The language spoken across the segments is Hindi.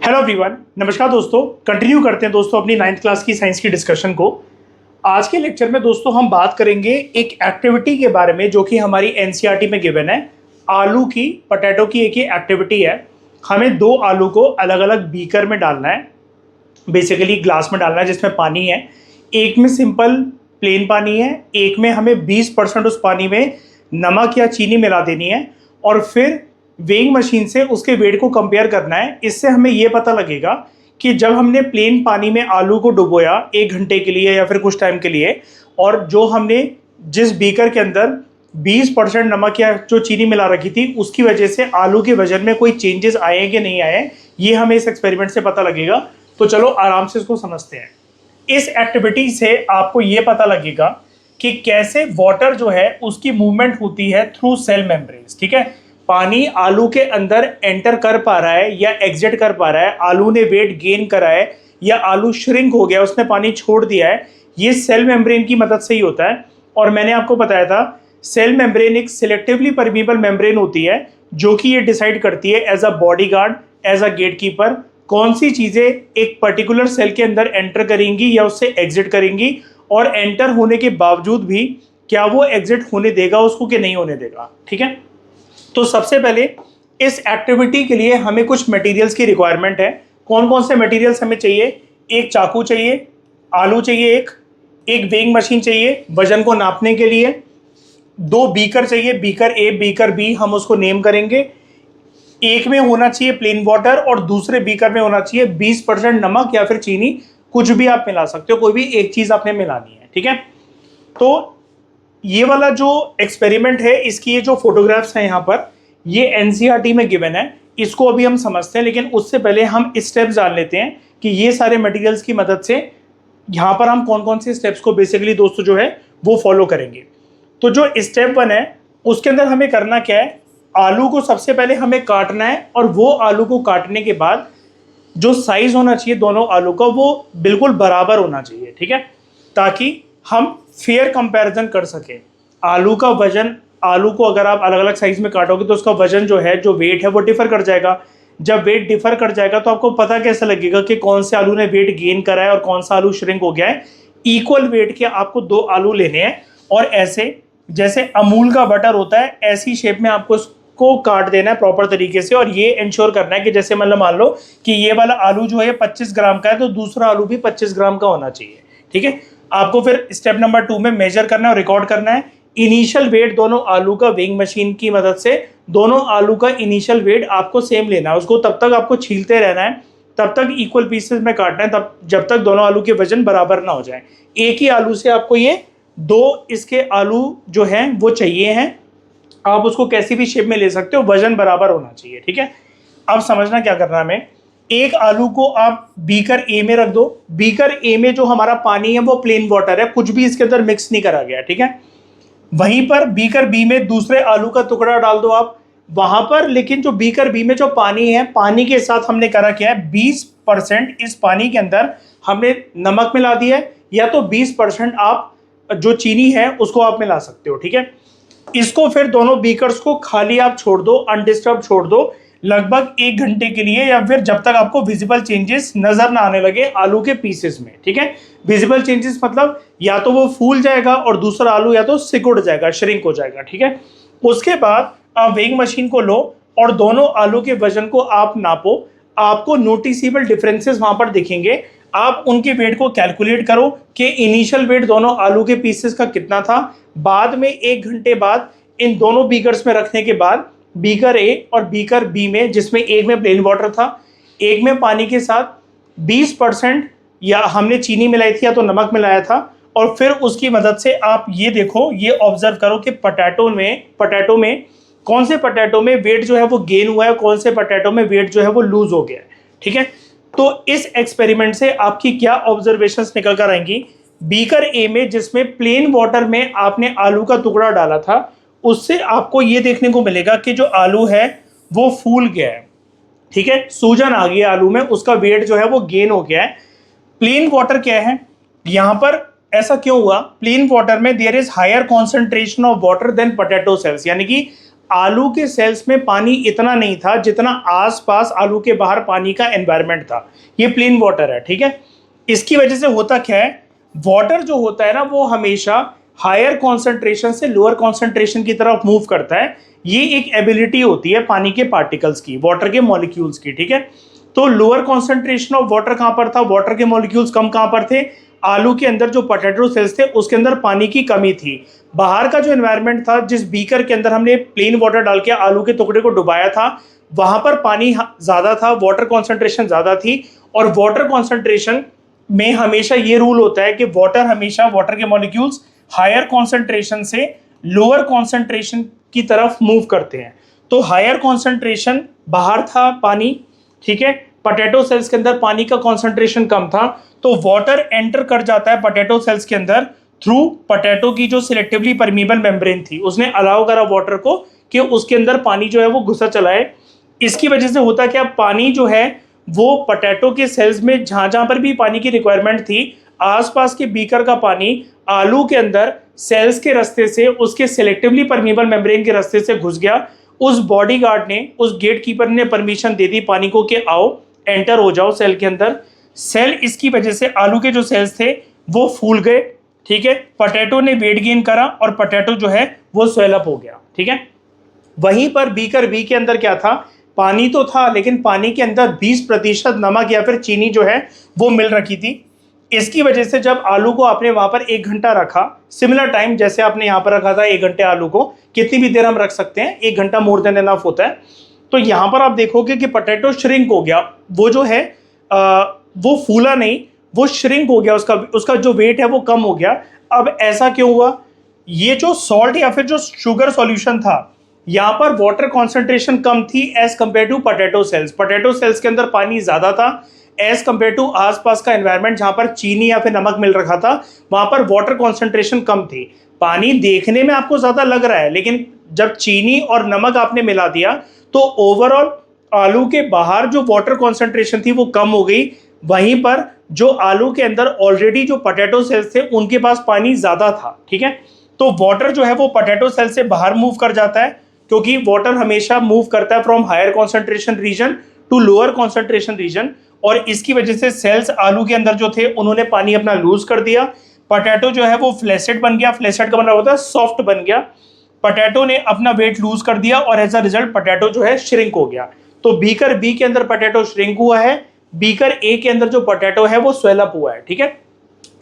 हेलो एवरीवन, नमस्कार दोस्तों। कंटिन्यू करते हैं दोस्तों अपनी 9th क्लास की साइंस की डिस्कशन को। आज के लेक्चर में दोस्तों हम बात करेंगे एक एक्टिविटी के बारे में जो कि हमारी एनसीईआरटी में गिवन है। आलू की, पोटैटो की एक ही एक्टिविटी है। हमें दो आलू को अलग अलग बीकर में डालना है, बेसिकली ग्लास में डालना है जिसमें पानी है। एक में सिंपल प्लेन पानी है, एक में हमें 20% उस पानी में नमक या चीनी मिला देनी है और फिर वेइंग मशीन से उसके वेट को कंपेयर करना है। इससे हमें यह पता लगेगा कि जब हमने प्लेन पानी में आलू को डुबोया 1 घंटे के लिए या फिर कुछ टाइम के लिए, और जो हमने जिस बीकर के अंदर 20% नमक या जो चीनी मिला रखी थी उसकी वजह से आलू के वजन में कोई चेंजेस आए कि नहीं आए, ये हमें इस एक्सपेरिमेंट से पता लगेगा। तो चलो आराम से इसको समझते हैं। इस एक्टिविटी से आपको ये पता लगेगा कि कैसे वाटर जो है उसकी मूवमेंट होती है थ्रू सेल मेम्ब्रेन्स। ठीक है, पानी आलू के अंदर एंटर कर पा रहा है या एग्जिट कर पा रहा है, आलू ने वेट गेन करा है या आलू श्रिंक हो गया, उसने पानी छोड़ दिया है, ये सेल मेम्ब्रेन की मदद से ही होता है। और मैंने आपको बताया था सेल मेम्ब्रेन एक सिलेक्टिवली परमीबल मेम्ब्रेन होती है जो कि ये डिसाइड करती है as a bodyguard, as a gatekeeper, कौन सी चीजें एक पर्टिकुलर सेल के अंदर एंटर करेंगी या उससे एग्जिट करेंगी, और एंटर होने के बावजूद भी क्या वो एग्जिट होने देगा उसको कि नहीं होने देगा। ठीक है, तो सबसे पहले इस एक्टिविटी के लिए हमें कुछ मटेरियल्स की रिक्वायरमेंट है। कौन कौन से मटेरियल्स हमें चाहिए? एक चाकू चाहिए, आलू चाहिए, एक वेइंग मशीन चाहिए वजन को नापने के लिए, 2 बीकर चाहिए, बीकर ए बीकर बी हम उसको नेम करेंगे। एक में होना चाहिए प्लेन वाटर और दूसरे बीकर में होना चाहिए 20% नमक या फिर चीनी, कुछ भी आप मिला सकते हो, कोई भी एक चीज आपने मिलानी है। ठीक है, तो ये वाला जो एक्सपेरिमेंट है इसकी ये जो फोटोग्राफ्स हैं यहाँ पर, ये एनसीईआरटी में गिवन है, इसको अभी हम समझते हैं। लेकिन उससे पहले हम स्टेप्स जान लेते हैं कि ये सारे मटेरियल्स की मदद से यहाँ पर हम कौन कौन से स्टेप्स को बेसिकली दोस्तों जो है वो फॉलो करेंगे। तो जो स्टेप 1 है उसके अंदर हमें करना क्या है, आलू को सबसे पहले हमें काटना है और वो आलू को काटने के बाद जो साइज होना चाहिए दोनों आलू का वो बिल्कुल बराबर होना चाहिए। ठीक है, ताकि हम फेयर कंपैरिजन कर सके। आलू का वजन, आलू को अगर आप अलग अलग साइज में काटोगे तो उसका वजन जो है, जो वेट है वो डिफर कर जाएगा। जब वेट डिफर कर जाएगा तो आपको पता कैसे लगेगा कि कौन से आलू ने वेट गेन करा है और कौन सा आलू श्रिंक हो गया है। इक्वल वेट के आपको 2 आलू लेने हैं और ऐसे जैसे अमूल का बटर होता है ऐसी शेप में आपको इसको काट देना है प्रॉपर तरीके से। और ये इंश्योर करना है कि जैसे मतलब मान लो कि ये वाला आलू जो है 25 ग्राम का है तो दूसरा आलू भी 25 ग्राम का होना चाहिए। ठीक है, आपको फिर स्टेप नंबर 2 में मेजर करना है और रिकॉर्ड करना है इनिशियल वेट दोनों आलू का। वेइंग मशीन की मदद से दोनों आलू का इनिशियल वेट आपको सेम लेना है, उसको तब तक आपको छीलते रहना है, तब तक इक्वल पीसेस में काटना है, तब जब तक दोनों आलू के वजन बराबर ना हो जाए। एक ही आलू से आपको ये 2 इसके आलू जो हैं वो चाहिए हैं, आप उसको कैसी भी शेप में ले सकते हो, वजन बराबर होना चाहिए। ठीक है, अब समझना क्या करना है हमें। एक आलू को आप बीकर ए में रख दो। बीकर ए में जो हमारा पानी है वो प्लेन वाटर है, कुछ भी इसके अंदर मिक्स नहीं करा गया। ठीक है, वहीं पर बीकर बी में दूसरे आलू का टुकड़ा डाल दो आप वहां पर। लेकिन जो बीकर बी में जो पानी है, पानी के साथ हमने करा क्या है, 20% इस पानी के अंदर हमने नमक मिला दिया है, या तो 20% आप जो चीनी है उसको आप मिला सकते हो। ठीक है, इसको फिर दोनों बीकर्स को खाली आप छोड़ दो, अनडिस्टर्ब छोड़ दो लगभग 1 घंटे के लिए, या फिर जब तक आपको विजिबल चेंजेस नजर ना आने लगे आलू के पीसेस में। ठीक है, विजिबल चेंजेस मतलब या तो वो फूल जाएगा और दूसरा आलू या तो सिकुड़ जाएगा, श्रिंक हो जाएगा। ठीक है, उसके बाद आप वेइंग मशीन को लो और दोनों आलू के वजन को आप नापो। आपको नोटिसेबल डिफरेंसेस वहां पर दिखेंगे, आप उनके वेट को कैलकुलेट करो कि इनिशियल वेट दोनों आलू के पीसेस का कितना था। बाद में 1 घंटे बाद इन दोनों बीकर्स में रखने के बाद बीकर ए और बीकर बी में, जिसमें एक में प्लेन वाटर था, एक में पानी के साथ 20% या हमने चीनी मिलाई थी या तो नमक मिलाया था, और फिर उसकी मदद से आप ये देखो, ये ऑब्जर्व करो कि पोटैटो में कौन से पोटैटो में वेट जो है वो गेन हुआ है, कौन से पोटैटो में वेट जो है वो लूज हो गया है। ठीक है, तो इस एक्सपेरिमेंट से आपकी क्या ऑब्जर्वेशंस निकल कर आएंगी। बीकर ए में जिसमें प्लेन वाटर में आपने आलू का टुकड़ा डाला था, उससे आपको ये देखने को मिलेगा कि जो आलू है वो फूल गया है। ठीक है, सूजन आ गई आलू में, उसका वेट जो है वो गेन हो गया है। प्लेन वाटर क्या है, यहां पर ऐसा क्यों हुआ, प्लेन वाटर में there is higher concentration of water than potato cells, यानी कि आलू के सेल्स में पानी इतना नहीं था जितना आसपास आलू के बाहर पानी का एनवायरनमेंट था। ये प्लेन वाटर है, ठीक है। इसकी वजह से होता क्या है, वाटर जो होता है ना वो हमेशा हायर कॉन्सेंट्रेशन से लोअर कॉन्सेंट्रेशन की तरफ मूव करता है। ये एक एबिलिटी होती है पानी के पार्टिकल्स की, वाटर के मॉलिक्यूल्स की, ठीक है। तो लोअर कॉन्सेंट्रेशन ऑफ वाटर कहां पर था, वाटर के मॉलिक्यूल्स कम कहां पर थे, आलू के अंदर जो पोटैटो सेल्स थे उसके अंदर पानी की कमी थी। बाहर का जो एनवायरनमेंट था, जिस बीकर के अंदर हमने प्लेन वाटर डाल के आलू के टुकड़े को डुबाया था, वहां पर पानी ज्यादा था, वाटर कॉन्सेंट्रेशन ज्यादा थी। और वाटर कॉन्सेंट्रेशन में हमेशा ये रूल होता है कि वाटर के मॉलिक्यूल्स हायर कॉन्सेंट्रेशन से लोअर कॉन्सेंट्रेशन की तरफ मूव करते हैं। तो हायर कॉन्सेंट्रेशन बाहर था पानी, ठीक है, पोटैटो सेल्स के अंदर पानी का कॉन्सेंट्रेशन कम था, तो वाटर एंटर कर जाता है पोटैटो सेल्स के अंदर थ्रू पोटैटो की जो सिलेक्टिवली परमीबल मेम्ब्रेन थी, उसने अलाउ करा वाटर को कि उसके अंदर पानी जो है वो घुसा चला है। इसकी वजह से होता क्या, पानी जो है वो पोटैटो के सेल्स में जहां जहां पर भी पानी की रिक्वायरमेंट थी, आसपास के बीकर का पानी आलू के अंदर सेल्स के रास्ते से, उसके सिलेक्टिवली परमीबल मेम्ब्रेन के रास्ते से घुस गया। उस बॉडीगार्ड ने, उस गेटकीपर ने परमिशन दे दी पानी को कि आओ एंटर हो जाओ सेल के अंदर। सेल, इसकी वजह से आलू के जो सेल्स थे वो फूल गए, ठीक है। पोटैटो ने वेट गेन करा और पोटैटो जो है वो स्वेल अप हो गया, ठीक है। वहीं पर बीकर बी के अंदर क्या था, पानी तो था लेकिन पानी के अंदर 20% नमक या फिर चीनी जो है वो मिल रखी थी। इसकी वजह से जब आलू को आपने वहां पर 1 घंटा रखा, सिमिलर टाइम जैसे आपने यहाँ पर रखा था 1 घंटे, आलू को कितनी भी देर हम रख सकते हैं, 1 घंटा मोर देन एनफ होता है। तो यहाँ पर आप देखोगे कि पोटैटो श्रिंक हो गया, वो जो है वो फूला नहीं, वो श्रिंक हो गया, उसका जो वेट है वो कम हो गया। अब ऐसा क्यों हुआ, ये जो सॉल्ट या फिर जो शुगर सॉल्यूशन था, यहाँ पर वाटर कॉन्सेंट्रेशन कम थी as compare to potato cells. Potato cells के अंदर पानी ज्यादा था एज कंपेयर टू आसपास का एनवायरनमेंट जहां पर चीनी या फिर नमक मिल रखा था, वहां पर वाटर कॉन्सेंट्रेशन कम थी। पानी देखने में आपको ज्यादा लग रहा है, लेकिन जब चीनी और नमक आपने मिला दिया तो ओवरऑल आलू के बाहर जो वाटर कॉन्सेंट्रेशन थी वो कम हो गई। वहीं पर जो आलू के अंदर ऑलरेडी जो पोटैटो सेल्स थे उनके पास पानी ज्यादा था, ठीक है। तो वाटर जो है वो पोटैटो सेल से बाहर मूव कर जाता है, क्योंकि वाटर हमेशा मूव करता है from higher concentration region to lower concentration region. और इसकी वजह से सेल्स आलू के अंदर जो थे उन्होंने पानी अपना लूज कर दिया। पोटैटो जो है वो फ्लैसेड बन गया, फ्लैसेड का मतलब होता है सॉफ्ट बन गया। पोटैटो ने अपना वेट लूज कर दिया और एज अ रिजल्ट पोटैटो जो है श्रिंक हो गया। तो बीकर बी के अंदर पोटैटो श्रिंक हुआ है, बीकर ए के अंदर जो पोटैटो है वो स्वेल अप हुआ है, ठीक है।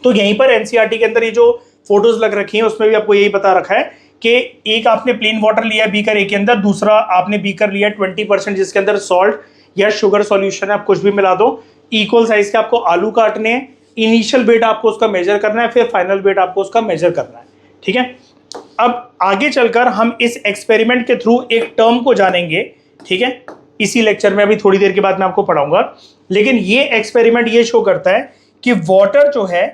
तो यहीं पर एनसीईआरटी के अंदर ये जो फोटोज लग रखी हैं उसमें भी आपको यही बता रखा है कि एक आपने प्लेन वाटर लिया बीकर ए के अंदर, दूसरा आपने बीकर लिया 20% जिसके अंदर सॉल्ट या शुगर सॉल्यूशन है, आप कुछ भी मिला दो। इक्वल साइज के आपको आलू काटने हैं, इनिशियल वेट आपको उसका मेजर करना है, फिर फाइनल वेट आपको उसका मेजर करना है, ठीक है। अब आगे चलकर हम इस एक्सपेरिमेंट के थ्रू एक टर्म को जानेंगे, ठीक है। इसी लेक्चर में अभी थोड़ी देर के बाद मैं आपको पढ़ाऊंगा। लेकिन ये एक्सपेरिमेंट ये शो करता है कि वाटर जो है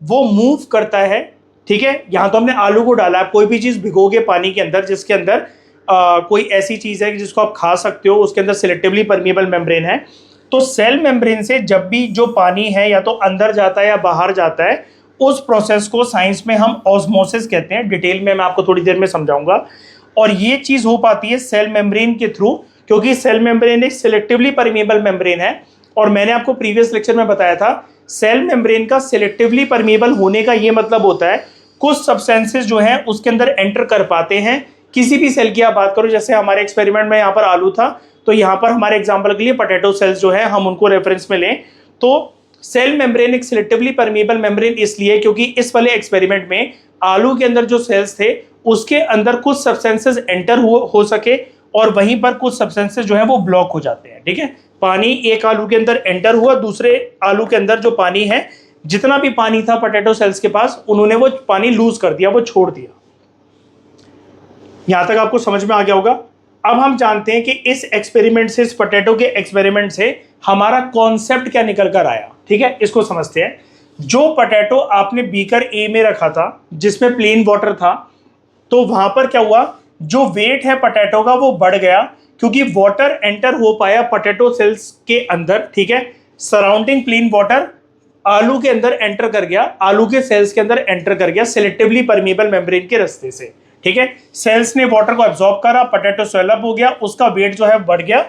वो मूव करता है, ठीक है। यहां तो हमने आलू को डाला, आप कोई भी चीज भिगोगे पानी के अंदर जिसके अंदर कोई ऐसी चीज है जिसको आप खा सकते हो, उसके अंदर सिलेक्टिवली परमीबल मेम्ब्रेन है, तो सेल मेम्ब्रेन से जब भी जो पानी है या तो अंदर जाता है या बाहर जाता है, उस प्रोसेस को साइंस में हम ऑस्मोसिस कहते हैं। डिटेल में मैं आपको थोड़ी देर में समझाऊंगा। और ये चीज हो पाती है सेल मेम्ब्रेन के थ्रू, क्योंकि सेल मेम्ब्रेन एक सिलेक्टिवली परमीबल मेम्ब्रेन है। और मैंने आपको प्रीवियस लेक्चर में बताया था सेल मेम्ब्रेन का सिलेक्टिवली परमीबल होने का ये मतलब होता है कुछ सब्सटेंसेस जो हैं उसके अंदर एंटर कर पाते हैं। किसी भी सेल की आप बात करो, जैसे हमारे एक्सपेरिमेंट में यहाँ पर आलू था, तो यहाँ पर हमारे एग्जांपल के लिए पोटैटो सेल्स जो है हम उनको रेफरेंस में लें, तो सेल मेम्ब्रेन एक सिलेक्टिवली परमीबल मेम्ब्रेन इसलिए क्योंकि इस वाले एक्सपेरिमेंट में आलू के अंदर जो सेल्स थे उसके अंदर कुछ सब्सटेंसेस एंटर हो सके और वहीं पर कुछ सब्सटेंसेस जो है वो ब्लॉक हो जाते हैं, ठीक है। पानी एक आलू के अंदर एंटर हुआ, दूसरे आलू के अंदर जो पानी है, जितना भी पानी था पोटैटो सेल्स के पास, उन्होंने वो पानी लूज कर दिया, वो छोड़ दिया। यहां तक आपको समझ में आ गया होगा। अब हम जानते हैं कि इस एक्सपेरिमेंट से, इस पोटैटो के एक्सपेरिमेंट से हमारा कॉन्सेप्ट क्या निकल कर आया, ठीक है। इसको समझते हैं। जो पोटैटो आपने बीकर ए में रखा था जिसमें प्लेन वाटर था, तो वहां पर क्या हुआ, जो वेट है पोटैटो का वो बढ़ गया क्योंकि वाटर एंटर हो पाया पोटैटो सेल्स के अंदर, ठीक है। सराउंडिंग प्लेन वाटर आलू के अंदर एंटर कर गया, आलू के सेल्स के अंदर एंटर कर गया सिलेक्टिवली परमीबल मेम्ब्रेन के रास्ते से, ठीक है, सेल्स ने वाटर को एब्जॉर्ब करा, पोटैटो स्वेलअप हो गया, उसका वेट जो है बढ़ गया।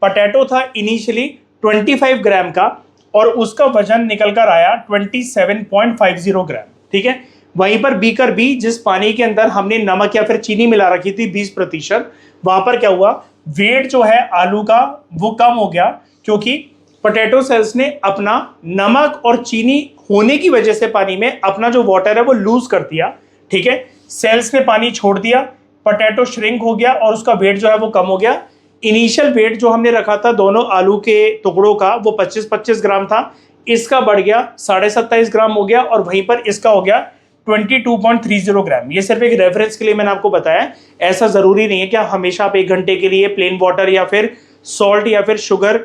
पोटैटो था इनिशियली 25 ग्राम का और उसका वजन निकल कर आया 27.50 ग्राम। ठीक है, वहीं पर बीकर बी, जिस पानी के अंदर हमने नमक या फिर चीनी मिला रखी थी 20%, वहां पर क्या हुआ, वेट जो है आलू का वो कम हो गया, क्योंकि पोटैटो सेल्स ने अपना नमक और चीनी होने की वजह से पानी में अपना जो वाटर है वो लूज कर दिया। ठीक है, सेल्स ने पानी छोड़ दिया, पोटैटो श्रिंक हो गया और उसका वेट जो है वो कम हो गया। इनिशियल वेट जो हमने रखा था दोनों आलू के टुकड़ों का वो 25-25 ग्राम था, इसका बढ़ गया 27.5 ग्राम हो गया और वहीं पर इसका हो गया 22.30 ग्राम। ये सिर्फ एक रेफरेंस के लिए मैंने आपको बताया, ऐसा जरूरी नहीं है कि आप हमेशा आप 1 घंटे के लिए प्लेन वाटर या फिर सॉल्ट या फिर शुगर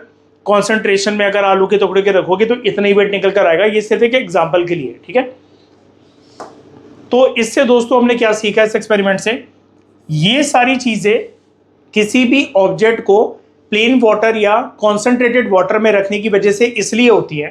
कॉन्सेंट्रेशन में अगर आलू के टुकड़े के रखोगे तो इतना ही वेट निकल कर आएगा। ये सिर्फ एक एग्जाम्पल के लिए। ठीक है, तो इससे दोस्तों हमने क्या सीखा इस एक्सपेरिमेंट से, ये सारी चीजें किसी भी ऑब्जेक्ट को प्लेन वाटर या कॉन्सेंट्रेटेड वाटर में रखने की वजह से इसलिए होती है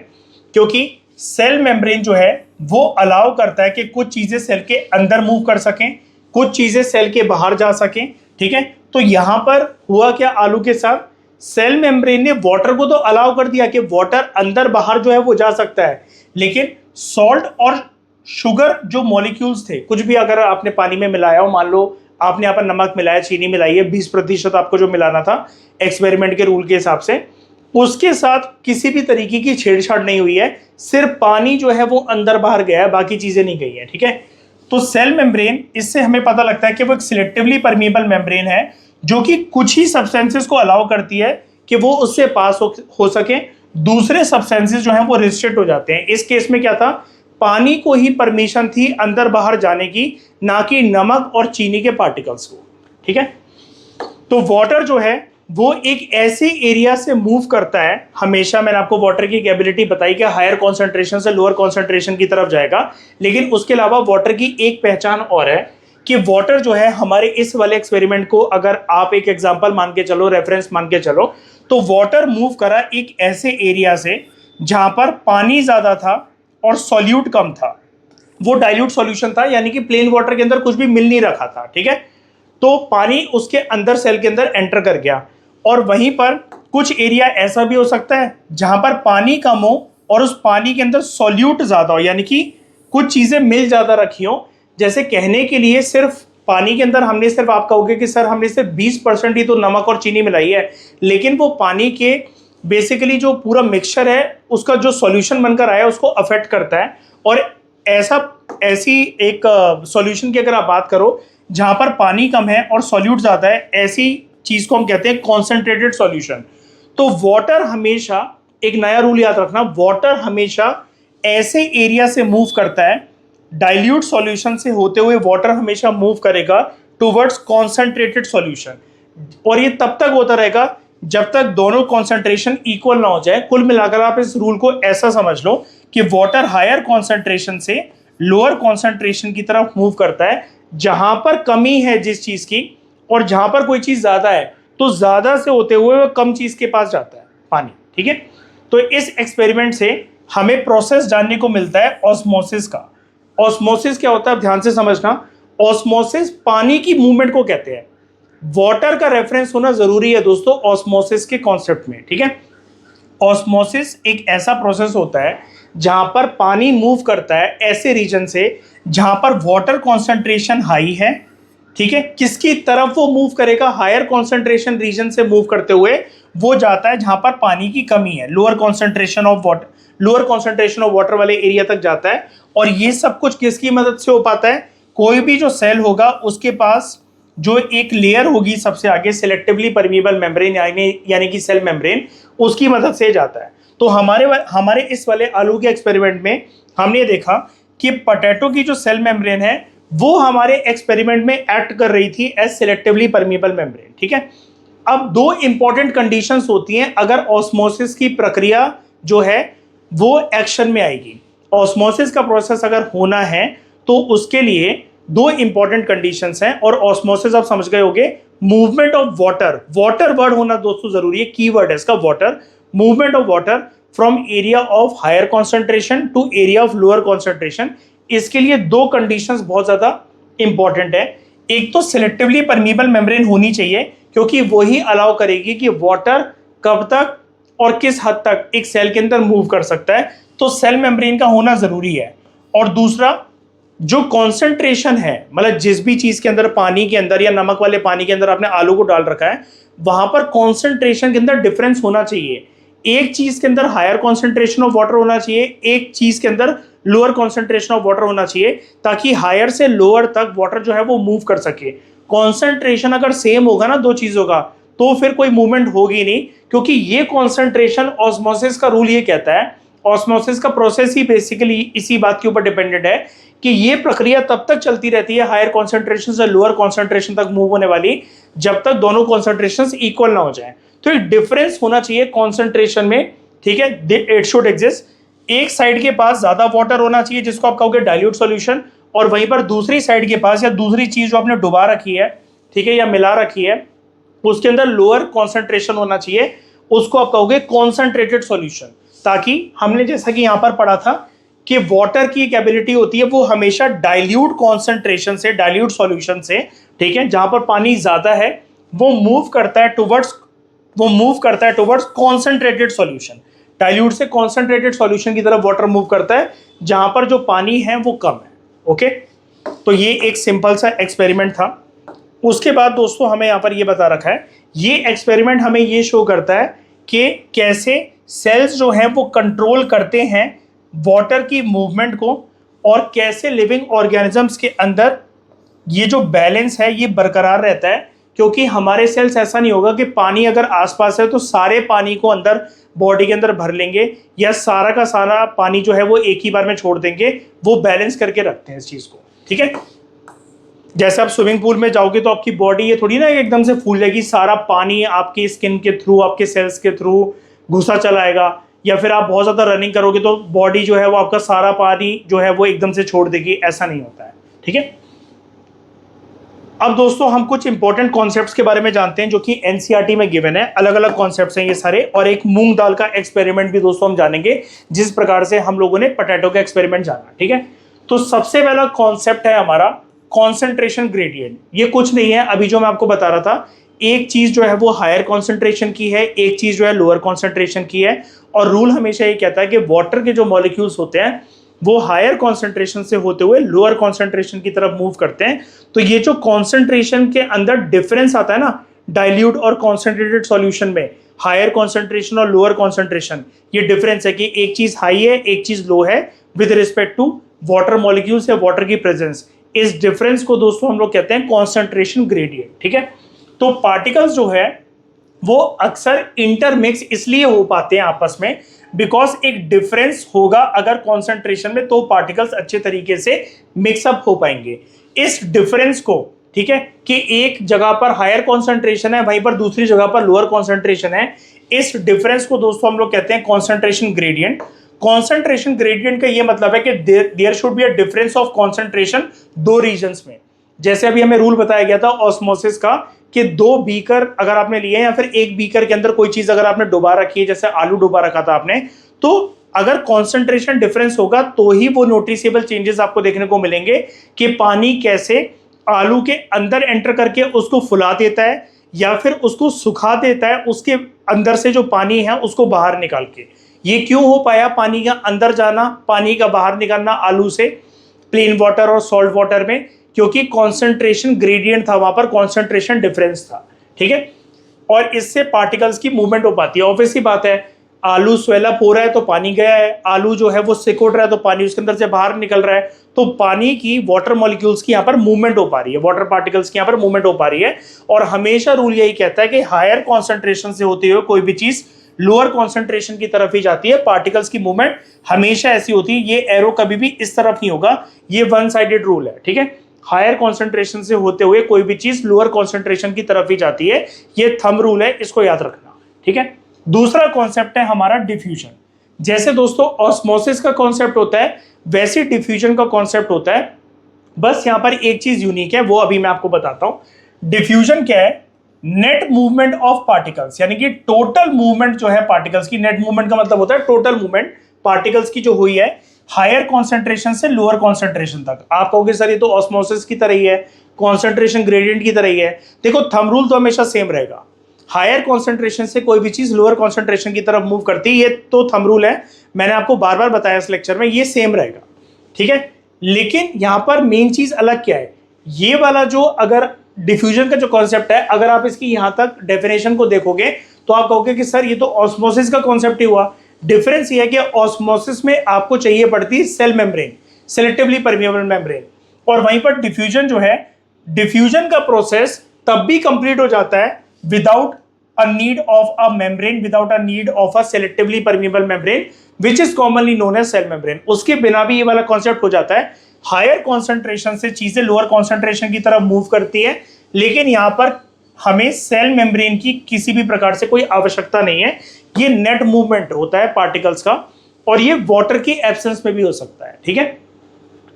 क्योंकि सेल मेम्ब्रेन जो है वो अलाउ करता है कि कुछ चीजें सेल के अंदर मूव कर सकें, कुछ चीजें सेल के बाहर जा सकें। ठीक है, तो यहां पर हुआ क्या आलू के साथ, सेल मेम्ब्रेन ने वाटर को तो अलाउ कर दिया कि वाटर अंदर बाहर जो है वो जा सकता है, लेकिन सॉल्ट और शुगर जो मॉलिक्यूल्स थे, कुछ भी अगर आपने पानी में मिलाया हो, मान लो आपने यहाँ पर नमक मिलाया, चीनी मिलाई है, 20% आपको जो मिलाना था एक्सपेरिमेंट के रूल के हिसाब से, उसके साथ किसी भी तरीके की छेड़छाड़ नहीं हुई है, सिर्फ पानी जो है वो अंदर बाहर गया है, बाकी चीजें नहीं गई है। ठीक है, तो सेल मेम्ब्रेन, इससे हमें पता लगता है कि वो एक सिलेक्टिवली परमीएबल मेम्ब्रेन है जो कि कुछ ही सब्सटेंसेस को अलाउ करती है कि वो उससे पास हो सके, दूसरे सब्सटेंसेस जो हैं वो रिस्ट्रिक्ट हो जाते हैं। इस केस में क्या था, पानी को ही परमिशन थी अंदर बाहर जाने की, ना कि नमक और चीनी के पार्टिकल्स को। ठीक है, तो वाटर जो है वो एक ऐसे एरिया से मूव करता है, हमेशा मैंने आपको वाटर की एबिलिटी बताई कि हायर कॉन्सेंट्रेशन से लोअर कॉन्सेंट्रेशन की तरफ जाएगा, लेकिन उसके अलावा वाटर की एक पहचान और है कि वाटर जो है हमारे इस वाले एक्सपेरिमेंट को अगर आप एक एग्जांपल मान के चलो, रेफरेंस मान के चलो, तो वाटर मूव करा एक ऐसे एरिया से जहां पर पानी ज्यादा था और सॉल्यूट कम था, वो डाइल्यूट सॉल्यूशन था, यानी कि प्लेन वाटर के अंदर कुछ भी मिल नहीं रखा था। ठीक है, तो पानी उसके अंदर सेल के अंदर एंटर कर गया, और वहीं पर कुछ एरिया ऐसा भी हो सकता है जहां पर पानी कम हो और उस पानी के अंदर सॉल्यूट ज्यादा हो, यानी कि कुछ चीजें मिल ज्यादा रखी हो। जैसे कहने के लिए सिर्फ पानी के अंदर हमने सिर्फ, आप कहोगे कि सर हमने सिर्फ 20% ही तो नमक और चीनी मिलाई है, लेकिन वो पानी के बेसिकली जो पूरा मिक्सचर है उसका जो सॉल्यूशन बनकर आया उसको अफेक्ट करता है। और ऐसी एक सॉल्यूशन की अगर आप बात करो जहां पर पानी कम है और सॉल्यूट ज्यादा है, ऐसी चीज को हम कहते हैं कॉन्सेंट्रेटेड सॉल्यूशन। तो वाटर हमेशा, एक नया रूल याद रखना, वाटर हमेशा ऐसे एरिया से मूव करता है, डाइल्यूट सॉल्यूशन से होते हुए वाटर हमेशा मूव करेगा टुवर्ड्स कॉन्सेंट्रेटेड सॉल्यूशन, और ये तब तक होता रहेगा जब तक दोनों कॉन्सेंट्रेशन इक्वल ना हो जाए। कुल मिलाकर आप इस रूल को ऐसा समझ लो कि वाटर हायर कॉन्सेंट्रेशन से लोअर कॉन्सेंट्रेशन की तरफ मूव करता है, जहां पर कमी है जिस चीज की, और जहां पर कोई चीज ज्यादा है तो ज्यादा से होते हुए वो कम चीज के पास जाता है, पानी। ठीक है, तो इस एक्सपेरिमेंट से हमें प्रोसेस जानने को मिलता है ऑस्मोसिस का। ऑस्मोसिस क्या होता है, ध्यान से समझना। ऑस्मोसिस पानी की मूवमेंट को कहते हैं। वाटर का रेफरेंस होना जरूरी है दोस्तों ऑस्मोसिस के कॉन्सेप्ट में। ठीक है, ऑस्मोसिस एक ऐसा प्रोसेस होता है जहां पर पानी मूव करता है ऐसे रीजन से जहां पर वाटर कॉन्सेंट्रेशन हाई है। ठीक है, किसकी तरफ वो मूव करेगा, हायर कॉन्सेंट्रेशन रीजन से मूव करते हुए वो जाता है जहां पर पानी की कमी है, लोअर कॉन्सेंट्रेशन ऑफ वाटर वाले एरिया तक जाता है। और ये सब कुछ किसकी मदद से हो पाता है, कोई भी जो सेल होगा उसके पास जो एक लेयर होगी सबसे आगे, सिलेक्टिवली परमीएबल मेम्ब्रेन यानी कि सेल मेम्ब्रेन, उसकी मदद से जाता है। तो हमारे इस वाले आलू के एक्सपेरिमेंट में हमने देखा कि पोटैटो की जो सेल मेम्ब्रेन है वो हमारे एक्सपेरिमेंट में एक्ट कर रही थी एज सिलेक्टिवली परमीएबल मेम्ब्रेन। ठीक है, अब दो इंपॉर्टेंट कंडीशंस होती हैं अगर ऑस्मोसिस की प्रक्रिया जो है वो एक्शन में आएगी। ऑस्मोसिस का प्रोसेस अगर होना है तो उसके लिए दो इंपॉर्टेंट कंडीशंस हैं, और ऑस्मोसिस आप समझ गए होंगे, movement of water, water word होना दोस्तों जरूरी है, की वर्ड है इसका water, movement of water from area of higher concentration to area of lower concentration. इसके लिए दो कंडीशंस बहुत ज्यादा इंपॉर्टेंट है। एक तो सिलेक्टिवली परमीबल मेम्ब्रेन होनी चाहिए, क्योंकि वही अलाउ करेगी कि वाटर कब तक और किस हद तक एक सेल के अंदर मूव कर सकता है, तो सेल मेम्ब्रेन का होना जरूरी है। और दूसरा, जो कॉन्सेंट्रेशन है, मतलब जिस भी चीज के अंदर, पानी के अंदर या नमक वाले पानी के अंदर आपने आलू को डाल रखा है, वहां पर कॉन्सेंट्रेशन के अंदर डिफरेंस होना चाहिए। एक चीज के अंदर हायर कॉन्सेंट्रेशन ऑफ वाटर होना चाहिए, एक चीज के अंदर लोअर कॉन्सेंट्रेशन ऑफ वाटर होना चाहिए, ताकि हायर से लोअर तक वाटर जो है वो मूव कर सके। कॉन्सेंट्रेशन अगर सेम होगा ना दो चीजों का, तो फिर कोई मूवमेंट होगी नहीं, क्योंकि ये कॉन्सेंट्रेशन, ऑस्मोसिस का रूल ये कहता है, ऑस्मोसिस का प्रोसेस ही बेसिकली इसी बात के ऊपर डिपेंडेंट है कि ये प्रक्रिया तब तक चलती रहती है, हायर कॉन्सेंट्रेशन से लोअर कॉन्सेंट्रेशन तक मूव होने वाली, जब तक दोनों कॉन्सेंट्रेशन इक्वल ना हो जाए। तो एक डिफरेंस होना चाहिए कॉन्सेंट्रेशन में, ठीक है, इट शुड एग्जिस्ट। एक साइड के पास ज्यादा वाटर होना चाहिए, जिसको आप कहोगे डाइल्यूट सॉल्यूशन, और वहीं पर दूसरी साइड के पास या दूसरी चीज जो आपने डुबा रखी है, ठीक है, या मिला रखी है, उसके अंदर लोअर कॉन्सेंट्रेशन होना चाहिए, उसको आप कहोगे कॉन्सेंट्रेटेड सॉल्यूशन। ताकि हमने जैसा कि यहां पर पढ़ा था कि वाटर की एक एबिलिटी होती है, वो हमेशा डाइल्यूट कॉन्सेंट्रेशन से, डाइल्यूट सॉल्यूशन से, ठीक है, जहां पर पानी ज्यादा है, वो मूव करता है टुवर्ड्स कॉन्सेंट्रेटेड सॉल्यूशन। डाइल्यूट से कॉन्सेंट्रेटेड सॉल्यूशन की तरफ वाटर मूव करता है, जहां पर जो पानी है वो कम है। ओके, तो ये एक सिंपल सा एक्सपेरिमेंट था। उसके बाद दोस्तों हमें यहां पर ये बता रखा है, ये एक्सपेरिमेंट हमें ये शो करता है कि कैसे सेल्स जो हैं वो कंट्रोल करते हैं वाटर की मूवमेंट को, और कैसे लिविंग ऑर्गेनिजम्स के अंदर ये जो बैलेंस है ये बरकरार रहता है। क्योंकि हमारे सेल्स ऐसा नहीं होगा कि पानी अगर आसपास है तो सारे पानी को अंदर बॉडी के अंदर भर लेंगे, या सारा का सारा पानी जो है वो एक ही बार में छोड़ देंगे। वो बैलेंस करके रखते हैं इस चीज को, ठीक है। जैसे आप स्विमिंग पूल में जाओगे तो आपकी बॉडी ये थोड़ी ना एकदम से फूल जाएगी, सारा पानी आपकी स्किन के थ्रू, आपके सेल्स के थ्रू घुसा चलाएगा, या फिर आप बहुत ज्यादा रनिंग करोगे तो बॉडी जो है वो आपका सारा पानी जो है वो एकदम से छोड़ देगी, ऐसा नहीं होता है, ठीक है। अब दोस्तों हम कुछ इंपॉर्टेंट कॉन्सेप्ट्स के बारे में जानते हैं जो कि एनसीईआरटी में गिवन है। अलग अलग कॉन्सेप्ट्स हैं ये सारे, और एक मूंग दाल का एक्सपेरिमेंट भी दोस्तों हम जानेंगे, जिस प्रकार से हम लोगों ने पोटैटो का एक्सपेरिमेंट जाना, ठीक है। तो सबसे पहला कॉन्सेप्ट है हमारा कॉन्सेंट्रेशन ग्रेडियंट। ये कुछ नहीं है, अभी जो मैं आपको बता रहा था, एक चीज जो है वो हायर कॉन्सेंट्रेशन की है, एक चीज जो है लोअर कॉन्सेंट्रेशन की है, और रूल हमेशा ये कहता है कि वाटर के जो मॉलिक्यूल्स होते हैं वो हायर कॉन्सेंट्रेशन से होते हुए लोअर कॉन्सेंट्रेशन की तरफ मूव करते हैं। तो ये जो कॉन्सेंट्रेशन के अंदर डिफरेंस आता है ना डाइल्यूट और कॉन्सेंट्रेटेड सॉल्यूशन में, हायर कॉन्सेंट्रेशन और लोअर कॉन्सेंट्रेशन, ये डिफरेंस है कि एक चीज हाई है एक चीज लो है with respect to water molecules या वाटर की प्रेजेंस। इस डिफरेंस को दोस्तों हम लोग कहते हैं कॉन्सेंट्रेशन ग्रेडियंट, ठीक है। तो पार्टिकल्स जो है वो अक्सर इंटरमिक्स इसलिए हो पाते हैं आपस में, बिकॉज एक डिफरेंस होगा अगर कॉन्सेंट्रेशन में, तो पार्टिकल्स अच्छे तरीके से मिक्सअप हो पाएंगे। इस डिफरेंस को, ठीक है, कि एक जगह पर हायर कॉन्सेंट्रेशन है वहीं पर दूसरी जगह पर लोअर कॉन्सेंट्रेशन है, इस डिफरेंस को दोस्तों हम लोग कहते हैं कॉन्सेंट्रेशन ग्रेडियंट। कॉन्सेंट्रेशन ग्रेडियंट का ये मतलब है कि there should be a difference of concentration दो रीजन्स में। जैसे अभी हमें रूल बताया गया था ऑस्मोसिस का कि दो बीकर अगर आपने लिए या फिर एक बीकर के अंदर कोई चीज अगर आपने डुबा रखी है, जैसे आलू डुबा रखा था आपने, तो अगर कॉन्सेंट्रेशन डिफरेंस होगा तो ही वो नोटिसेबल चेंजेस आपको देखने को मिलेंगे कि पानी कैसे आलू के अंदर एंटर करके उसको फुला देता है या फिर उसको सुखा देता है, उसके अंदर से जो पानी है उसको बाहर निकाल के। ये क्यों हो पाया पानी का अंदर जाना, पानी का बाहर निकलना आलू से प्लेन वाटर और सॉल्ट वाटर में? क्योंकि कॉन्सेंट्रेशन ग्रेडियंट था, वहां पर कॉन्सेंट्रेशन डिफरेंस था, ठीक है। और इससे पार्टिकल्स की मूवमेंट हो पाती है। ऑब्वियस सी बात है, आलू स्वेलअप हो रहा है तो पानी गया है, आलू जो है वो सिकुड़ रहा है तो पानी उसके अंदर से बाहर निकल रहा है, तो पानी की वाटर मॉलिक्यूल्स की यहाँ पर मूवमेंट हो पा रही है, वाटर पार्टिकल्स की यहाँ पर मूवमेंट हो पा रही है। और हमेशा रूल यही कहता है कि हायर कॉन्सेंट्रेशन से होते हुए कोई भी चीज लोअर कॉन्सेंट्रेशन की तरफ ही जाती है। पार्टिकल्स की मूवमेंट हमेशा ऐसी होती है, ये एरो कभी भी इस तरफ नहीं होगा, ये वन साइडेड रूल है, ठीक है। हायर कॉन्सेंट्रेशन से होते हुए कोई भी चीज लोअर कॉन्सेंट्रेशन की तरफ ही जाती है, ये थंब रूल है, इसको याद रखना, ठीक है। दूसरा कॉन्सेप्ट है हमारा डिफ्यूजन। जैसे दोस्तों ऑस्मोसिस का कॉन्सेप्ट होता है, वैसे डिफ्यूजन का कॉन्सेप्ट होता है। बस यहां पर एक चीज यूनिक है, वो अभी मैं आपको बताता हूं। डिफ्यूजन क्या है? नेट मूवमेंट ऑफ पार्टिकल्स, यानी कि टोटल मूवमेंट जो है पार्टिकल्स की, नेट मूवमेंट का मतलब होता है टोटल मूवमेंट पार्टिकल्स की जो हुई है, हायर कॉन्सेंट्रेशन से लोअर कॉन्सेंट्रेशन तक। आप कहोगे सर ये तो ऑस्मोसिस की तरह ही है, कॉन्सेंट्रेशन ग्रेडियंट की तरह ही है। देखो थंब रूल तो हमेशा सेम रहेगा, हायर कॉन्सेंट्रेशन से कोई भी चीज लोअर कॉन्सेंट्रेशन की तरफ मूव करती है, ये तो थंब रूल है, मैंने आपको बार बार बताया इस लेक्चर में, ये सेम रहेगा, ठीक है। लेकिन यहां पर मेन चीज अलग क्या है, ये वाला जो अगर डिफ्यूजन का जो कॉन्सेप्ट है, अगर आप इसकी यहां तक डेफिनेशन को देखोगे तो आप कहोगे कि सर ये तो ऑस्मोसिस का कॉन्सेप्ट ही हुआ। डिफरेंस ये है कि ऑस्मोसिस में आपको चाहिए पड़ती है cell membrane, selectively permeable membrane, और वहीं पर डिफ्यूजन जो है, डिफ्यूजन का प्रोसेस तब भी कंप्लीट हो जाता है without a need of a membrane, without a need of a selectively permeable membrane which is commonly known as cell membrane. उसके बिना भी ये वाला कॉन्सेप्ट हो जाता है। हायर कॉन्सेंट्रेशन से चीजें लोअर कॉन्सेंट्रेशन की तरफ मूव करती है, लेकिन यहां पर हमें सेल मेम्ब्रेन की किसी भी प्रकार से कोई आवश्यकता नहीं है। ये नेट मूवमेंट होता है पार्टिकल्स का, और ये वाटर की एब्सेंस में भी हो सकता है, ठीक है।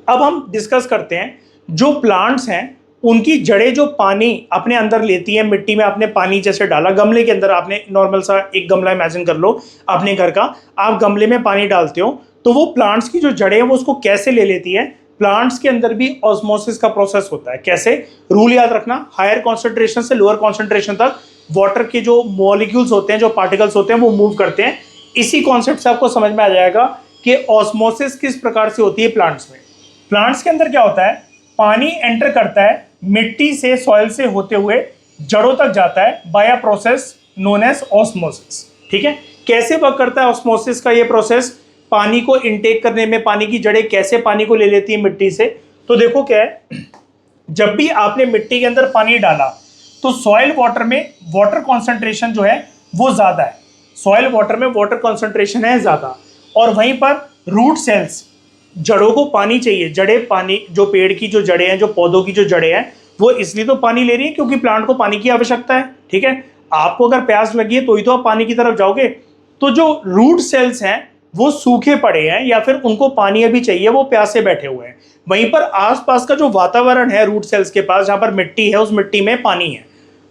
अब हम डिस्कस करते हैं जो प्लांट्स हैं उनकी जड़ें जो पानी अपने अंदर लेती है, मिट्टी में आपने पानी जैसे डाला, गमले के अंदर आपने नॉर्मल सा एक गमला इमेजिन कर लो अपने घर का, आप गमले में पानी डालते हो तो वो प्लांट्स की जो जड़ें हैं वो उसको कैसे ले लेती है। प्लांट्स के अंदर भी ऑस्मोसिस का प्रोसेस होता है। कैसे? रूल याद रखना, हायर कॉन्सेंट्रेशन से लोअर कॉन्सेंट्रेशन तक वाटर के जो मॉलिक्यूल्स होते हैं, जो पार्टिकल्स होते हैं वो मूव करते हैं। इसी कॉन्सेप्ट से आपको समझ में आ जाएगा कि ऑस्मोसिस किस प्रकार से होती है प्लांट्स में। प्लांट्स के अंदर क्या होता है, पानी एंटर करता है मिट्टी से, सॉइल से होते हुए जड़ों तक जाता है by a process known as osmosis, ठीक है। कैसे वर्क करता है ऑस्मोसिस का ये प्रोसेस, पानी को इनटेक करने में पानी की जड़ें कैसे पानी को ले लेती है मिट्टी से। तो देखो क्या है, जब भी आपने मिट्टी के अंदर पानी डाला तो सॉइल वाटर में वाटर कॉन्सेंट्रेशन जो है वो ज्यादा है, सॉइल वाटर में वाटर कॉन्सेंट्रेशन है ज्यादा, और वहीं पर रूट सेल्स, जड़ों को पानी चाहिए, जड़ें पानी, जो पेड़ की जो जड़ें हैं, जो पौधों की जो जड़ें हैं वो इसलिए तो पानी ले रही है क्योंकि प्लांट को पानी की आवश्यकता है, ठीक है। आपको अगर प्यास लगी है तो ही तो आप पानी की तरफ जाओगे। तो जो रूट सेल्स हैं वो सूखे पड़े हैं या फिर उनको पानी अभी चाहिए, वो प्यासे बैठे हुए हैं। वहीं पर आसपास का जो वातावरण है रूट सेल्स के पास, जहां पर मिट्टी है उस मिट्टी में पानी है।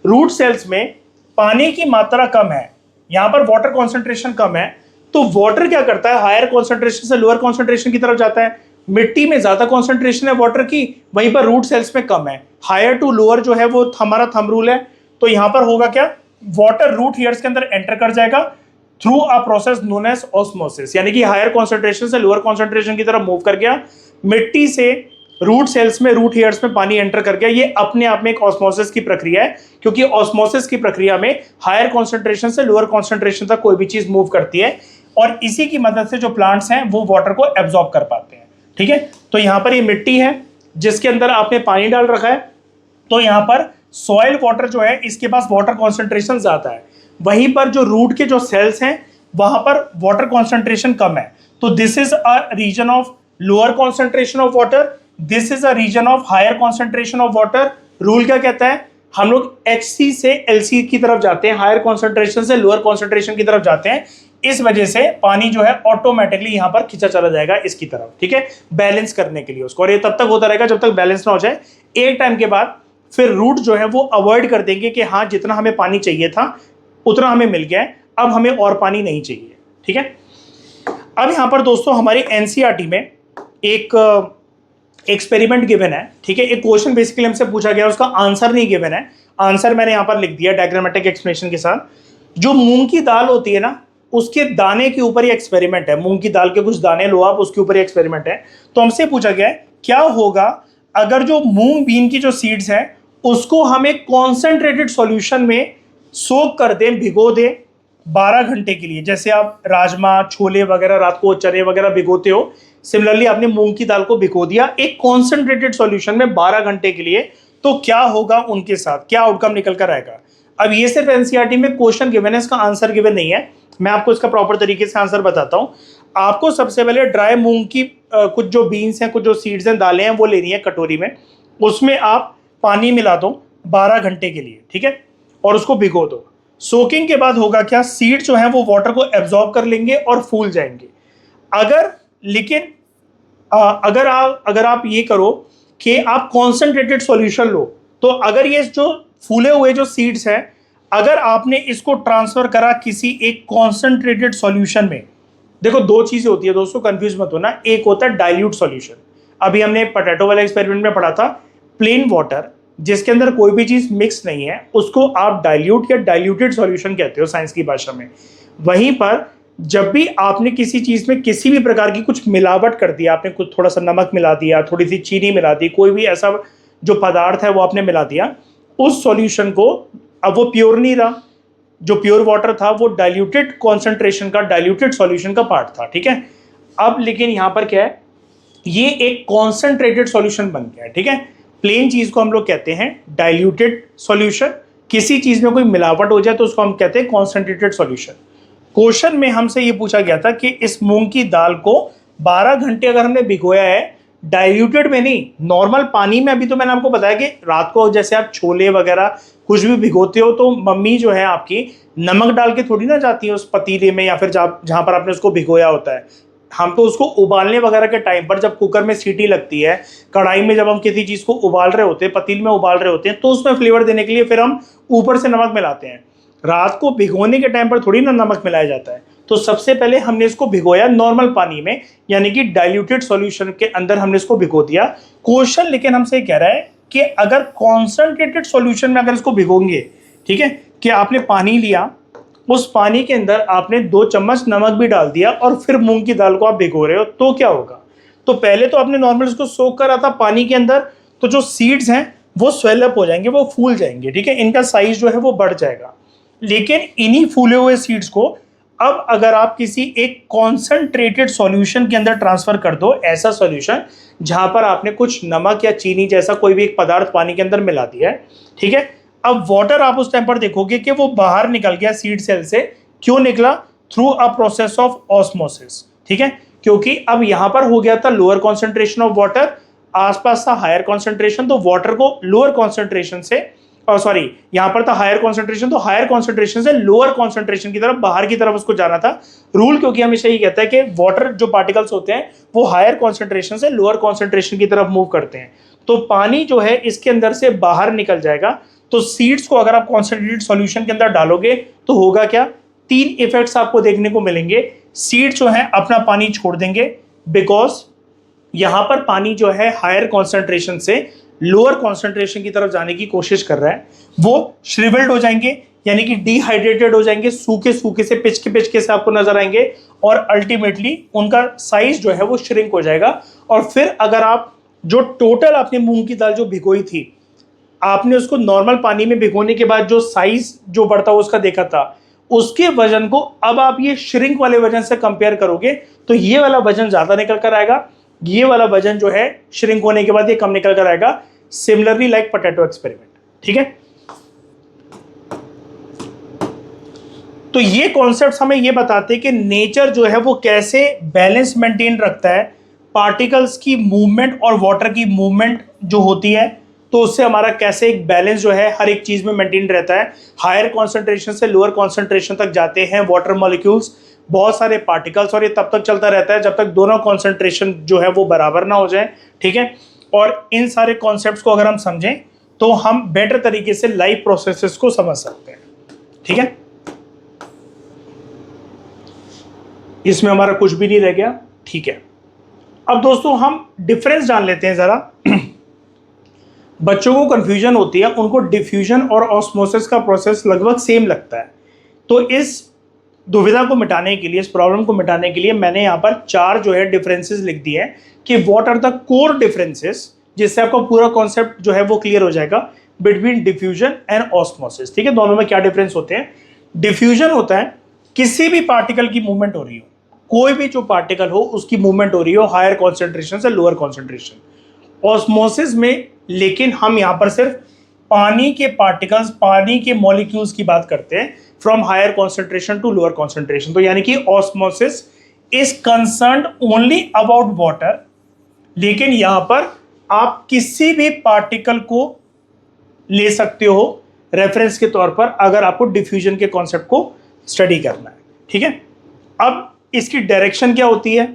रूट सेल्स में पानी की मात्रा कम है, यहां पर वाटर कॉन्सेंट्रेशन कम है, तो वाटर क्या करता है, हायर कॉन्सेंट्रेशन से लोअर कॉन्सेंट्रेशन की तरफ जाता है। मिट्टी में ज्यादा कॉन्सेंट्रेशन है वाटर की, वहीं पर रूट सेल्स में कम है। हायर टू लोअर जो है वो हमारा थंब रूल है। तो यहां पर होगा क्या, वाटर रूट हेयर्स के अंदर एंटर कर जाएगा through a process known as osmosis, यानी कि हायर कॉन्सेंट्रेशन से लोअर कॉन्सेंट्रेशन की तरफ मूव कर गया, मिट्टी से रूट सेल्स में, रूट हेयर्स में पानी एंटर कर गया। ये अपने आप में एक ऑस्मोसिस की प्रक्रिया है, क्योंकि ऑस्मोसिस की प्रक्रिया में हायर कॉन्सेंट्रेशन से लोअर कॉन्सेंट्रेशन तक कोई भी चीज मूव करती है, और इसी की मदद से जो प्लांट्स हैं वो वाटर को एब्जॉर्ब कर पाते हैं, ठीक है। तो यहां पर ये मिट्टी है जिसके अंदर आपने पानी डाल रखा है, तो यहां पर सॉइल वाटर जो है इसके पास वाटर कॉन्सेंट्रेशन ज्यादा है, वहीं पर जो रूट के जो सेल्स हैं वहां पर वाटर कॉन्सेंट्रेशन कम है। तो this is a region of lower concentration of water, this is a region of higher concentration of water. Rule क्या कहता है, हम लोग HC से LC की तरफ जाते हैं, हायर कॉन्सेंट्रेशन से लोअर कॉन्सेंट्रेशन की तरफ जाते हैं। इस वजह से पानी जो है ऑटोमेटिकली यहां पर खींचा चला जाएगा इसकी तरफ, ठीक है, बैलेंस करने के लिए उसको, और ये तब तक होता रहेगा जब तक बैलेंस ना हो जाए। एक टाइम के बाद फिर रूट जो है वो अवॉइड कर देंगे कि हाँ जितना हमें पानी चाहिए था उतना हमें मिल गया है, अब हमें और पानी नहीं चाहिए, ठीक है। अब यहां पर दोस्तों हमारी NCERT में एक एक्सपेरिमेंट गिवन है, ठीक है। एक क्वेश्चन बेसिकली हमसे पूछा गया, उसका आंसर नहीं गिवन है, आंसर मैंने यहां पर लिख दिया डायग्रामेटिक एक्सप्लेनेशन के साथ। जो मूंग की दाल होती है ना, उसके दाने के ऊपर ये एक्सपेरिमेंट है, मूंग की दाल के कुछ दाने लो आप, उसके ऊपर एक्सपेरिमेंट है। तो हमसे पूछा गया है क्या होगा अगर जो मूंग बीन की जो सीड्स है उसको हम एक कॉन्सेंट्रेटेड सॉल्यूशन में सोक कर दें, भिगो दें 12 घंटे के लिए। जैसे आप राजमा, छोले वगैरह रात को चने वगैरह भिगोते हो, सिमिलरली आपने मूंग की दाल को भिगो दिया एक कॉन्सेंट्रेटेड सॉल्यूशन में 12 घंटे के लिए, तो क्या होगा उनके साथ, क्या आउटकम निकल कर आएगा। अब ये सिर्फ NCERT में क्वेश्चन गिवन है, इसका आंसर गिवन नहीं है। मैं आपको इसका प्रॉपर तरीके से आंसर बताता हूं। आपको सबसे पहले ड्राई मूंग की कुछ जो बीन्स हैं, कुछ जो सीड्स हैं, दालें हैं, वो लेनी है कटोरी में, उसमें आप पानी मिला दो 12 घंटे के लिए, ठीक है, और उसको भिगो दो। सोकिंग के बाद होगा क्या, सीड जो है वो वाटर को एब्जॉर्ब कर लेंगे और फूल जाएंगे। अगर लेकिन अगर आप ये करो कि आप कॉन्सेंट्रेटेड सॉल्यूशन लो, तो अगर ये जो फूले हुए जो सीड्स हैं, अगर आपने इसको ट्रांसफर करा किसी एक कॉन्सेंट्रेटेड सॉल्यूशन में, देखो दो चीजें होती है दोस्तों, कंफ्यूज मत होना। एक होता है डाइल्यूट सॉल्यूशन, अभी हमने पोटैटो वाला एक्सपेरिमेंट में पढ़ा था। प्लेन वाटर जिसके अंदर कोई भी चीज मिक्स नहीं है उसको आप डाइल्यूट या डाइल्यूटेड सॉल्यूशन कहते हो साइंस की भाषा में। वहीं पर जब भी आपने किसी चीज में किसी भी प्रकार की कुछ मिलावट कर दिया, आपने कुछ थोड़ा सा नमक मिला दिया, थोड़ी सी चीनी मिला दी, कोई भी ऐसा जो पदार्थ है वो आपने मिला दिया, उस सॉल्यूशन को, अब वो प्योर नहीं रहा, जो प्योर वाटर था वो डाइल्यूटेड कॉन्सेंट्रेशन का, डाइल्यूटेड सॉल्यूशन का पार्ट था, ठीक है। अब लेकिन यहां पर क्या है, ये एक कॉन्सेंट्रेटेड सॉल्यूशन बन गया है, ठीक है। प्लेन चीज को हम लोग कहते हैं डाइल्यूटेड सॉल्यूशन, किसी चीज में कोई मिलावट हो जाए तो उसको हम कहते हैं कॉन्सेंट्रेटेड सॉल्यूशन। क्वेश्चन में हमसे ये पूछा गया था कि इस मूंग की दाल को 12 घंटे अगर हमने भिगोया है, डाइल्यूटेड में नहीं, नॉर्मल पानी में। अभी तो मैंने आपको बताया कि रात को जैसे आप छोले वगैरह कुछ भी भिगोते हो तो मम्मी जो है आपकी नमक डाल के थोड़ी ना जाती है उस पतीले में, या फिर जहां पर आपने उसको भिगोया होता है। हम तो उसको उबालने वगैरह के टाइम पर जब कुकर में सीटी लगती है, कढ़ाई में जब हम किसी चीज को उबाल रहे होते हैं, पतीले में उबाल रहे होते हैं, तो उसमें फ्लेवर देने के लिए फिर हम ऊपर से नमक मिलाते हैं। रात को भिगोने के टाइम पर थोड़ी ना नमक मिलाया जाता है। तो सबसे पहले हमने इसको भिगोया नॉर्मल पानी में, यानी कि डाइल्यूटेड सॉल्यूशन के अंदर हमने इसको भिगो दिया। क्वेश्चन लेकिन हमसे कह रहा है कि अगर कॉन्सेंट्रेटेड सॉल्यूशन में अगर इसको भिगोएंगे, ठीक है, कि आपने पानी लिया, उस पानी के अंदर आपने 2 चम्मच नमक भी डाल दिया और फिर मूंग की दाल को आप भिगो रहे हो, तो क्या होगा। तो पहले तो आपने नॉर्मल इसको सोक करा था पानी के अंदर, तो जो सीड्स हैं वो स्वेल अप हो जाएंगे, वो फूल जाएंगे, ठीक है, इनका साइज जो है वो बढ़ जाएगा। लेकिन इन्हीं फूले हुए सीड्स को अब अगर आप किसी एक कॉन्सेंट्रेटेड सॉल्यूशन के अंदर ट्रांसफर कर दो, ऐसा सॉल्यूशन जहां पर आपने कुछ नमक या चीनी जैसा कोई भी एक पदार्थ पानी के अंदर मिला दिया है, ठीक है। अब वाटर आप उस टाइम पर देखोगे कि वो बाहर निकल गया सीड सेल से। क्यों निकला? Through a process of osmosis, ठीक है, क्योंकि अब यहां पर हो गया था लोअर कॉन्सेंट्रेशन ऑफ वाटर, आसपास था हायर कॉन्सेंट्रेशन, तो वाटर को लोअर कॉन्सेंट्रेशन से, सॉरी यहां पर था हायर कॉन्सेंट्रेशन, तो हायर कॉन्सेंट्रेशन से लोअर कॉन्सेंट्रेशन की तरफ, बाहर की तरफ उसको जाना था। रूल क्योंकि हमेशा ये कहता है कि वाटर जो पार्टिकल्स होते हैं वो हायर कॉन्सेंट्रेशन से लोअर कॉन्सेंट्रेशन की तरफ मूव करते हैं, तो पानी जो है इसके अंदर से बाहर निकल जाएगा। तो सीड्स को अगर आप कॉन्सेंट्रेटेड सॉल्यूशन के अंदर डालोगे तो होगा क्या, 3 इफेक्ट्स आपको देखने को मिलेंगे। सीड्स जो है अपना पानी छोड़ देंगे, बिकॉज यहां पर पानी जो है हायर कॉन्सेंट्रेशन से लोअर कॉन्सेंट्रेशन की तरफ जाने की कोशिश कर रहा है, वो श्रिवल्ड हो जाएंगे, यानी कि डिहाइड्रेटेड हो जाएंगे, सूखे सूखे से, पिचके से आपको नजर आएंगे, और अल्टीमेटली उनका साइज जो है वो श्रिंक हो जाएगा। और फिर अगर आप जो टोटल आपने मूंग की दाल जो भिगोई थी, आपने उसको नॉर्मल पानी में भिगोने के बाद जो साइज जो बढ़ता हुआ उसका देखा था, उसके वजन को अब आप ये श्रिंक वाले वजन से कंपेयर करोगे तो ये वाला वजन ज्यादा निकल कर आएगा, ये वाला वजन जो है श्रिंक होने के बाद ये कम निकल कर आएगा। सिमिलरली लाइक पोटैटो एक्सपेरिमेंट, ठीक है। तो ये कॉन्सेप्ट्स हमें ये बताते हैं कि नेचर जो है वो कैसे बैलेंस मेंटेन रखता है, पार्टिकल्स की मूवमेंट और वाटर की मूवमेंट जो होती है, तो उससे हमारा कैसे एक बैलेंस जो है हर एक चीज में मेंटेन रहता है। हायर कॉन्सेंट्रेशन से लोअर कॉन्सेंट्रेशन तक जाते हैं वाटर मॉलिक्यूल्स, बहुत सारे पार्टिकल्स, और ये तब तक चलता रहता है जब तक दोनों कॉन्सेंट्रेशन जो है वो बराबर ना हो जाए, ठीक है। और इन सारे कॉन्सेप्ट्स को अगर हम समझें तो हम बेटर तरीके से लाइफ प्रोसेसेस को समझ सकते हैं, ठीक है। इसमें हमारा कुछ भी नहीं रह गया, ठीक है। अब दोस्तों हम डिफरेंस जान लेते हैं जरा। बच्चों को कंफ्यूजन होती है, उनको डिफ्यूजन और ऑस्मोसिस का प्रोसेस लगभग सेम लगता है। तो इस दुविधा को मिटाने के लिए, इस प्रॉब्लम को मिटाने के लिए मैंने यहाँ पर 4 जो है डिफरेंसेस लिख दिए हैं कि what are the core differences, जिससे आपका पूरा कॉन्सेप्ट जो है वो क्लियर हो जाएगा बिटवीन डिफ्यूजन एंड ऑस्मोसिस, ठीक है। दोनों में क्या डिफरेंस होते हैं। डिफ्यूजन होता है किसी भी पार्टिकल की मूवमेंट हो रही हो, कोई भी जो पार्टिकल हो उसकी मूवमेंट हो रही हो हायर कॉन्सेंट्रेशन से लोअर कॉन्सेंट्रेशन। ऑस्मोसिस में लेकिन हम यहां पर सिर्फ पानी के पार्टिकल्स, पानी के मॉलिक्यूल्स की बात करते हैं, from higher concentration to lower concentration. तो यानी कि osmosis is concerned only about water, लेकिन यहां पर आप किसी भी पार्टिकल को ले सकते हो रेफरेंस के तौर पर अगर आपको डिफ्यूजन के कॉन्सेप्ट को स्टडी करना है, ठीक है। अब इसकी डायरेक्शन क्या होती है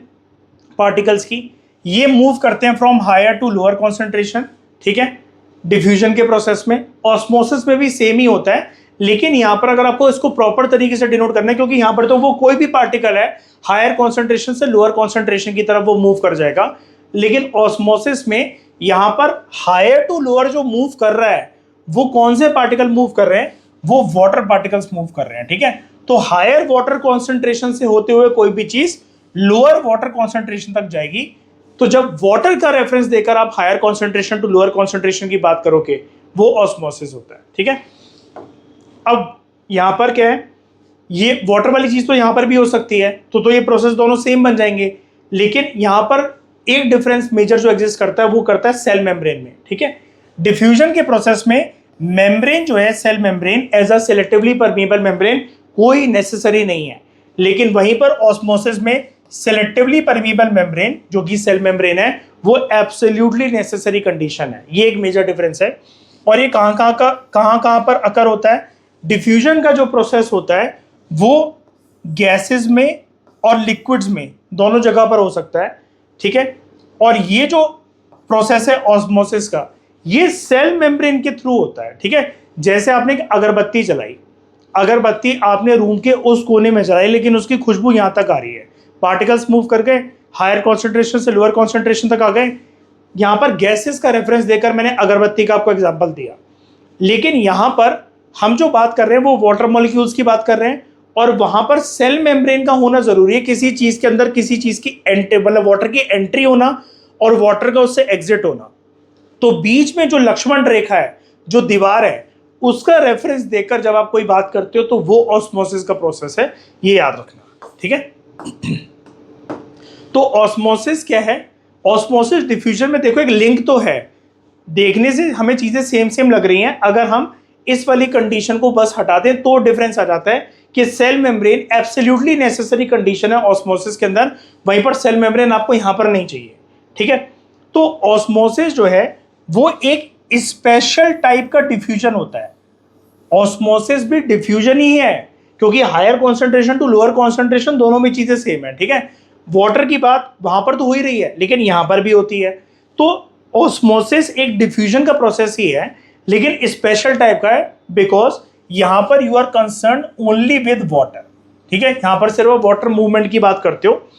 पार्टिकल्स की, ये मूव करते हैं from higher to lower concentration, ठीक है, डिफ्यूजन के प्रोसेस में। ऑस्मोसिस में भी सेम ही होता है, लेकिन यहां पर अगर आपको इसको प्रॉपर तरीके से डिनोट करना है, क्योंकि यहां पर तो वो कोई भी पार्टिकल है हायर कॉन्सेंट्रेशन से लोअर कॉन्सेंट्रेशन की तरफ वो मूव कर जाएगा, लेकिन ऑस्मोसिस में यहां पर हायर टू लोअर जो मूव कर रहा है वो कौन से पार्टिकल मूव कर रहे हैं, वो वाटर पार्टिकल्स मूव कर रहे हैं। ठीक है, तो हायर वाटर कॉन्सेंट्रेशन से होते हुए कोई भी चीज लोअर वाटर कॉन्सेंट्रेशन तक जाएगी। तो जब वाटर का रेफरेंस देकर आप higher concentration to lower concentration की बात करोगे, वो ऑस्मोसिस होता है। ठीक है, अब यहां पर क्या है, ये वाटर वाली चीज तो यहां पर भी हो सकती है, तो ये प्रोसेस दोनों सेम बन जाएंगे, लेकिन यहां पर एक डिफरेंस मेजर जो एग्जिस्ट करता है वो करता है सेल मेम्ब्रेन में। ठीक है, डिफ्यूजन के प्रोसेस में मेम्ब्रेन जो है, cell membrane as a selectively permeable membrane कोई नेसेसरी नहीं है, लेकिन वहीं पर ऑस्मोसिस में सिलेक्टिवली परमीएबल मेम्ब्रेन जो कि सेल मेम्ब्रेन है वो एब्सोल्युटली नेसेसरी कंडीशन है। ये एक मेजर डिफरेंस है। और ये कहां पर अकर होता है, डिफ्यूजन का जो प्रोसेस होता है वो गैसेस में और लिक्विड्स में दोनों जगह पर हो सकता है। ठीक है, और ये जो प्रोसेस है ऑस्मोसिस का, ये सेल मेम्ब्रेन के थ्रू होता है। ठीक है, जैसे आपने एक अगरबत्ती जलाई, अगरबत्ती आपने रूम के उस कोने में जलाई, लेकिन उसकी खुशबू यहां तक आ रही है, पार्टिकल्स मूव कर गए, हायर कॉन्सेंट्रेशन से लोअर कॉन्सेंट्रेशन तक आ गए। यहां पर गैसेस का रेफरेंस देकर मैंने अगरबत्ती का आपको एग्जांपल दिया, लेकिन यहां पर हम जो बात कर रहे हैं वो वाटर मॉलिक्यूल्स की बात कर रहे हैं, और वहां पर सेल मेम्ब्रेन का होना जरूरी है। किसी चीज के अंदर किसी चीज की मतलब वाटर की एंट्री होना और वाटर का उससे एग्जिट होना, तो बीच में जो लक्ष्मण रेखा है, जो दीवार है, उसका रेफरेंस देकर जब आप कोई बात करते हो तो वो ऑस्मोसिस का प्रोसेस है, ये याद रखना। ठीक है, तो ऑस्मोसिस क्या है, ऑस्मोसिस डिफ्यूजन में देखो एक लिंक तो है, देखने से हमें चीजें सेम सेम लग रही हैं, अगर हम इस वाली कंडीशन को बस हटा दें तो डिफरेंस आ जाता है कि cell membrane absolutely necessary condition है ऑस्मोसिस के अंदर, वहीं पर सेल मेम्ब्रेन आपको यहां पर नहीं चाहिए। ठीक है, तो ऑस्मोसिस जो है वो एक स्पेशल टाइप का डिफ्यूजन होता है। ऑस्मोसिस भी डिफ्यूजन ही है, क्योंकि higher concentration to lower concentration दोनों में चीजें सेम है। ठीक है, वाटर की बात वहां पर तो हो ही रही है, लेकिन यहां पर भी होती है। तो ऑस्मोसिस एक डिफ्यूजन का प्रोसेस ही है, लेकिन स्पेशल टाइप का है, बिकॉज यहां पर you are concern only with water. ठीक है, यहां पर सिर्फ वाटर मूवमेंट की बात करते हो।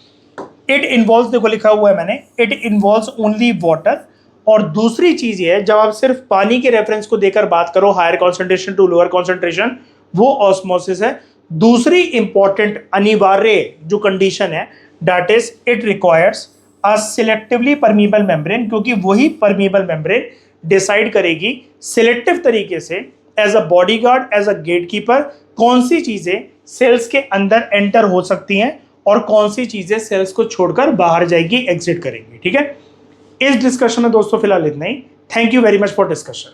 इट इन्वॉल्व्स, देखो लिखा हुआ है मैंने, इट इन्वॉल्व्स ओनली वाटर। और दूसरी चीज ये है, जब आप सिर्फ पानी के रेफरेंस को देकर बात करो, higher concentration to lower concentration, वो ऑस्मोसिस है। दूसरी इंपॉर्टेंट अनिवार्य जो कंडीशन है, that is it requires a selectively permeable membrane, क्योंकि वही परमीएबल मेम्ब्रेन डिसाइड करेगी सिलेक्टिव तरीके से as a bodyguard, as a gatekeeper, कौन सी चीजें सेल्स के अंदर एंटर हो सकती हैं और कौन सी चीजें सेल्स को छोड़कर बाहर जाएगी, एग्जिट करेंगी। ठीक है, इस डिस्कशन में दोस्तों फिलहाल इतना ही। Thank you very much for discussion.